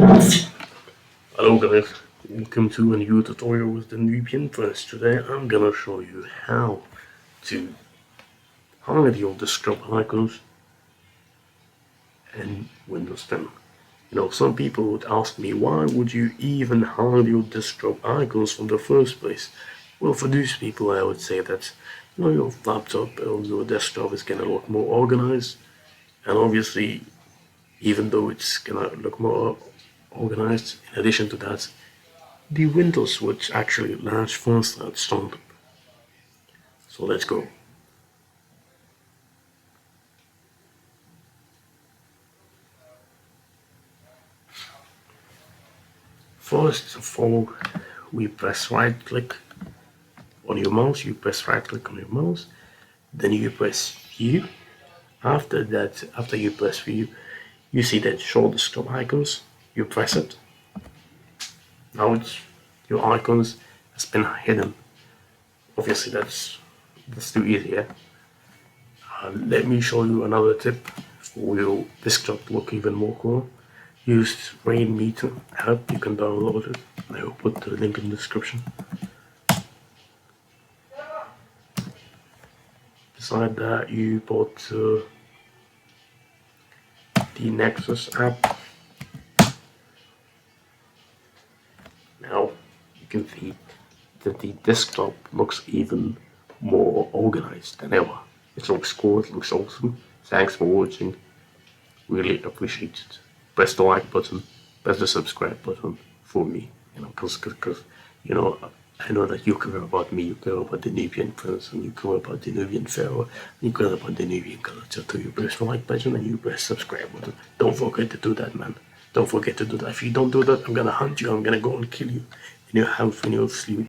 Hello guys, welcome to a new tutorial with the Nubian Prince. Today I'm gonna show you how to hide your desktop icons in Windows 10. Some people would ask me, why would you even hide your desktop icons from the first place? Well, for these people I would say that your laptop or your desktop is gonna look more organized, and obviously even though it's gonna look more organized, in addition to that, the Windows switch actually launch faster at startup. So let's go. First of all, we press right click on your mouse, then you press view. After that, after you press view, you see that show desktop icons, you press it. Now your icons has been hidden. Obviously that's too easy, yeah? Let me show you another tip for your desktop to look even more cool. Use Rainmeter app, you can download it. I will put the link in the description. Beside that, you bought the Nexus app. Now you can see that the desktop looks even more organized than ever. It looks cool, it looks awesome. Thanks for watching. Really appreciate it. Press the like button, press the subscribe button for me. Because I know that you care about me, you care about the Nubian Prince, and you care about the Nubian Pharaoh, and you care about the Nubian culture. So you press the like button and you press subscribe button. Don't forget to do that, man. Don't forget to do that. If you don't do that, I'm gonna hunt you. I'm gonna go and kill you in your house when you're asleep.